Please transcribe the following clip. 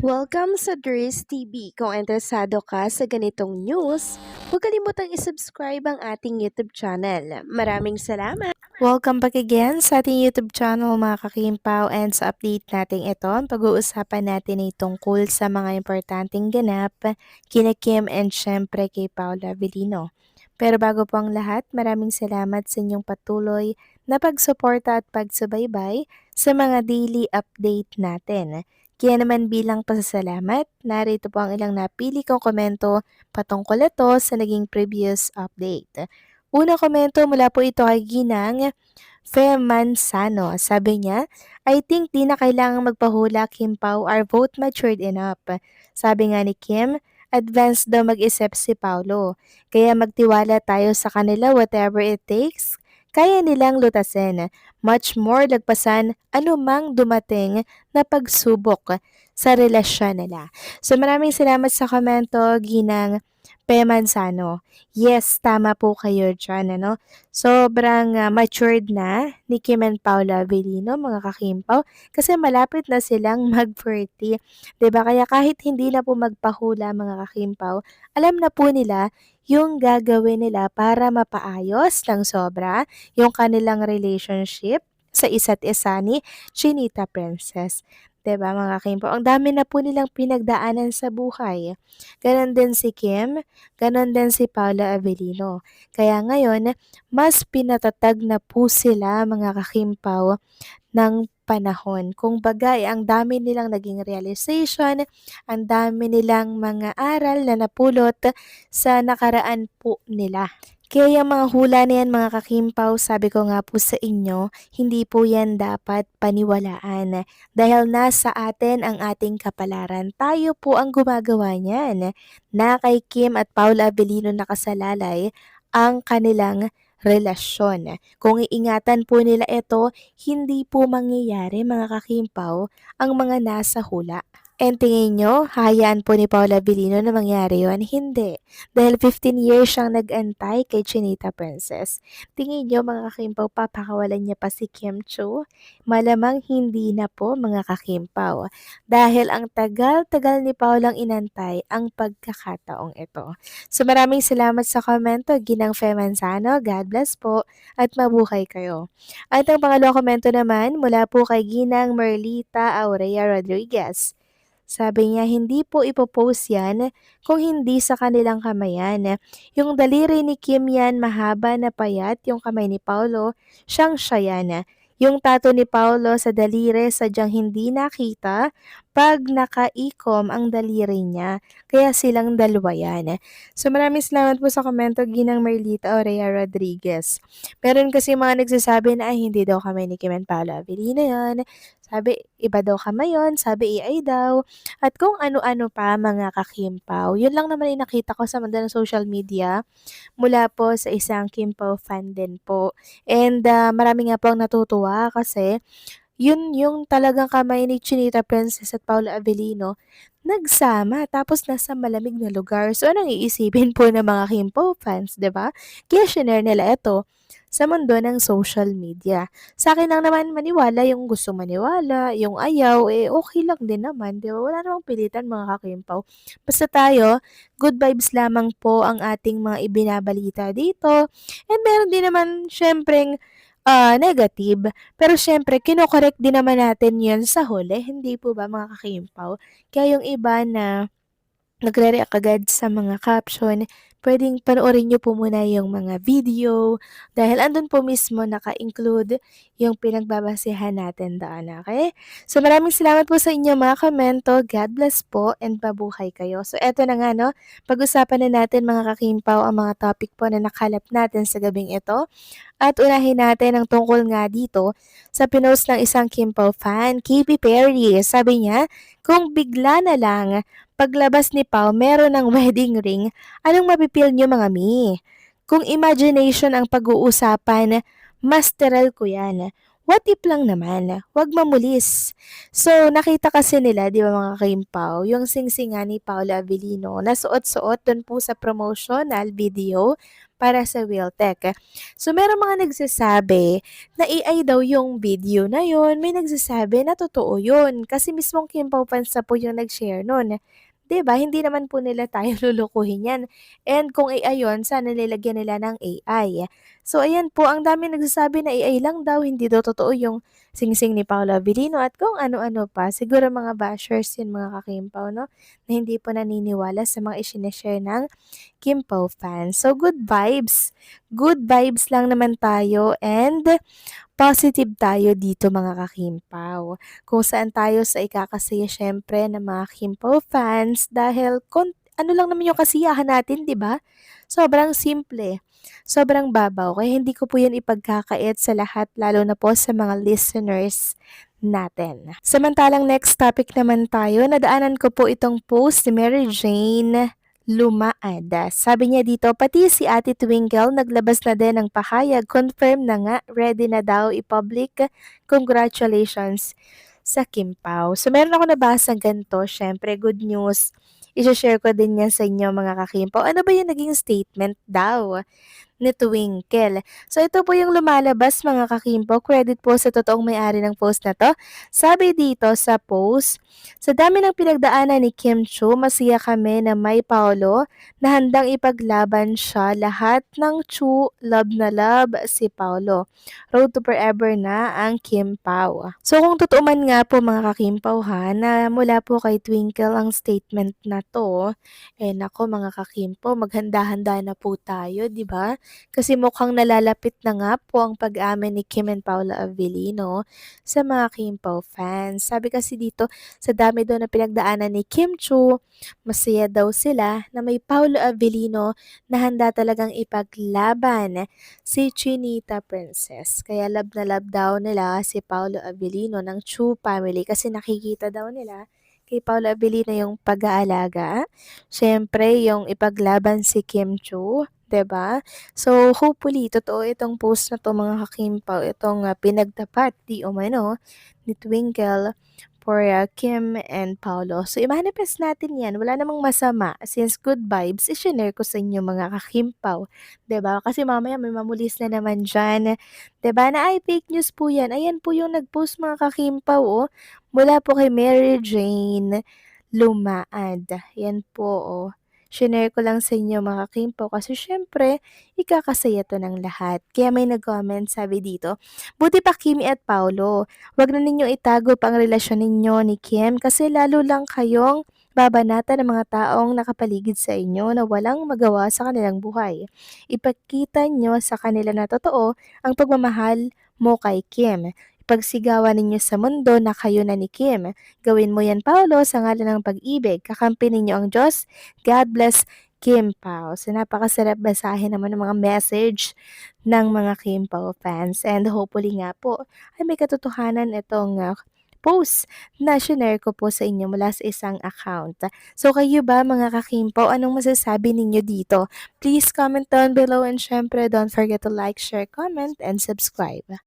Welcome sa Dries TV. Kung interesado ka sa ganitong news, huwag kalimutang isubscribe ang ating YouTube channel. Maraming salamat! Welcome back again sa ating YouTube channel mga kakimpaw, and sa update natin ito, ang pag-uusapan natin ay tungkol sa mga importanteng ganap kina Kim and syempre kay Paula Avellino. Pero bago po ang lahat, maraming salamat sa inyong patuloy na pagsuporta at pagsubaybay sa mga daily update natin. Kaya naman bilang pasasalamat, narito po ang ilang napili kong komento patungkol ito sa naging previous update. Unang komento mula po ito kay Ginang Fe Manzano. Sabi niya, I think di na kailangang magpahula, Kim Pao, our vote matured enough. Sabi nga ni Kim, advanced daw mag-isip si Paulo. Kaya magtiwala tayo sa kanila, whatever it takes. Kaya nilang lutasin, much more lagpasan anumang dumating na pagsubok sa relasyon nila. So maraming salamat sa komento, Ginang Pe Manzano. Yes, tama po kayo dyan, ano? Sobrang matured na ni Kim and Paula Avellino, mga kakimpaw, kasi malapit na silang mag-40. 'Di ba? Kaya kahit hindi na po magpahula, mga kakimpaw, alam na po nila yung gagawin nila para mapaayos ng sobra yung kanilang relationship sa isa't isa ni Chinita Princess. 'Di ba mga kakimpaw? Ang dami na po nilang pinagdaanan sa buhay. Ganon din si Kim, ganon din si Paula Avellino. Kaya ngayon, mas pinatatag na po sila mga kakimpaw ng panahon. Kung bagay, ang dami nilang naging realization, ang dami nilang mga aral na napulot sa nakaraan po nila. Kaya yung mga hula na yan mga kakimpaw, sabi ko nga po sa inyo, hindi po yan dapat paniwalaan. Dahil nasa atin ang ating kapalaran, tayo po ang gumagawa niyan. Na kay Kim at Paula Avellino nakasalalay ang kanilang relasyon. Kung iingatan po nila ito, hindi po mangyayari mga kakimpaw ang mga nasa hula. And tingin nyo, hahayaan po ni Paula Avellino na mangyari yon? Hindi. Dahil 15 years siyang nag-antay kay Chinita Princess. Tingin nyo mga kakimpaw, papakawalan niya pa si Kim Cho? Malamang hindi na po mga kakimpaw. Dahil ang tagal-tagal ni Paulang inantay ang pagkakataong ito. So maraming salamat sa komento, Ginang Fe Manzano. God bless po at mabuhay kayo. At ang pangalawang komento naman mula po kay Ginang Merlita Aurea Rodriguez. Sabi niya, hindi po ipopost yan kung hindi sa kanilang kamayan. Yung daliri ni Kim yan, mahaba na payat, yung kamay ni Paulo, siyang siya yan. Yung tato ni Paulo sa daliri sadyang hindi nakita pag nakaikom ang daliri niya. Kaya silang dalawa yan. So maraming salamat po sa komento, Ginang Merlita Aurea Rodriguez. Meron kasi mga nagsasabi na ay hindi daw kami ni Kim and Paula Avellino yan. Sabi, iba daw kamay yun. Sabi, AI daw. At kung ano-ano pa mga kakimpaw. Yun lang naman yung nakita ko sa mundo ng social media mula po sa isang Kimpaw fan din po. And marami nga po ang natutuwa kasi yun yung talagang kamay ni Chinita Princess at Paula Avellino nagsama tapos nasa malamig na lugar. So anong iisipin po ng mga Kimpaw fans, 'di ba? Kaya shinare nila ito sa mundo ng social media. Sa akin lang naman maniwala yung gusto maniwala, yung ayaw, okay lang din naman, di ba? Wala namang pilitan mga kakimpaw. Basta tayo, good vibes lamang po ang ating mga ibinabalita dito. And meron din naman, syempreng, negative. Pero syempre, kinokorek din naman natin yun sa huli. Hindi po ba mga kakimpaw? Kaya yung iba na nagre-react agad sa mga caption, pwedeng panoorin nyo po muna yung mga video dahil andun po mismo naka-include yung pinagbabasehan natin doon, okay? So maraming salamat po sa inyo mga komento. God bless po and pabuhay kayo. So eto na nga no, pag-usapan na natin mga kakimpaw ang mga topic po na nakalap natin sa gabing ito. At unahin natin ang tungkol nga dito sa pinost ng isang Kimpaw fan, Katy Perry. Sabi niya, kung bigla na lang paglabas ni Pao meron ng wedding ring, anong mapipil niyo mga mi? Kung imagination ang pag-uusapan, masteral ko yan. What if lang naman, wag mamulis. So, nakita kasi nila, di ba mga Kimpaw, yung singsingan ni Paula Avellino, nasuot-suot dun po sa promotional video para sa Wiltec. So, meron mga nagsasabi na AI daw yung video na yun. May nagsasabi na totoo yun. Kasi mismong Kimpaw fans na po yung nag-share nun. 'Di ba, hindi naman po nila tayo lulukuhin yan. And kung AI yun, sana nilagyan nila ng AI. So ayan po, ang dami nagsasabi na AI lang daw, hindi daw totoo yung singsing ni Paolo Avellino at kung ano-ano pa. Siguro mga bashers yun mga kakimpaw, no? Na hindi po naniniwala sa mga isineshare ng Kimpaw fans. So good vibes. Good vibes lang naman tayo and positive tayo dito mga kakimpaw. Kung saan tayo sa ikakasaya syempre ng mga Kimpaw fans dahil ano lang naman yung kasiyahan natin, di ba? Sobrang simple. Sobrang babaw. Kaya hindi ko po yan ipagkakait sa lahat, lalo na po sa mga listeners natin. Samantalang next topic naman tayo, nadaanan ko po itong post ni Mary Jane Lumaad. Sabi niya dito, pati si Ate Twinkle naglabas na din ng pahayag, confirm na nga, ready na daw i-public. Congratulations sa Kimpaw. So meron ako nabasang ganito, syempre good news. I-share ko din yan sa inyo mga kakimpaw. Ano ba yung naging statement daw ni Twinkle? So ito po yung lumalabas mga kakimpo. Credit po sa totoong may-ari ng post na to. Sabi dito sa post, sa dami ng pinagdaanan ni Kim Chu, masaya kami na may Paolo na handang ipaglaban siya. Lahat ng Chu, love na love si Paolo. Road to forever na ang Kim Pao. So kung totoo man nga po mga kakimpaw ha, na mula po kay Twinkle ang statement na to, eh nako mga kakimpo, maghanda-handa na po tayo, di ba? Kasi mukhang nalalapit na nga po ang pag-amin ni Kim and Paula Avellino sa mga Kim Pao fans. Sabi kasi dito, sa dami daw na pinagdaanan ni Kim Chu, masaya daw sila na may Paula Avellino na handa talagang ipaglaban si Chinita Princess. Kaya love na love daw nila si Paula Avellino ng Chu family kasi nakikita daw nila kay Paula Avellino yung pag-aalaga. Siyempre, yung ipaglaban si Kim Chu, 'di ba? So, hopefully, totoo itong post na to mga kakimpaw, itong pinagtapat di umano ni Twinkle for Kim and Paolo. So, i-manifest natin yan. Wala namang masama. Since good vibes, i-share ko sa inyo mga kakimpaw. 'Di ba? Kasi mamaya may mamulis na naman dyan. 'Di ba? Na ay fake news po yan. Ayan po yung nag-post mga kakimpaw. Oh. Mula po kay Mary Jane Lumaad. Yan po. Oh. Shinare ko lang sa inyo mga Kimpo kasi syempre, ikakasaya to ng lahat. Kaya may nag-comment sabi dito, buti pa Kimi at Paulo, wag na ninyong itago pa ang relasyon ninyo ni Kim kasi lalo lang kayong babanata ng mga taong nakapaligid sa inyo na walang magawa sa kanilang buhay. Ipakita nyo sa kanila na totoo ang pagmamahal mo kay Kim. Ipagsigawan ninyo sa mundo na kayo na ni Kim. Gawin mo yan, Paulo, sa ngalan ng pag-ibig. Kakampi ninyo ang Diyos. God bless Kim Pao. So, napakasarap basahin naman ng mga message ng mga Kim Pao fans. And hopefully nga po, ay may katotohanan itong post na share ko po sa inyo mula sa isang account. So, kayo ba mga kakimpaw, anong masasabi ninyo dito? Please comment down below and syempre don't forget to like, share, comment, and subscribe.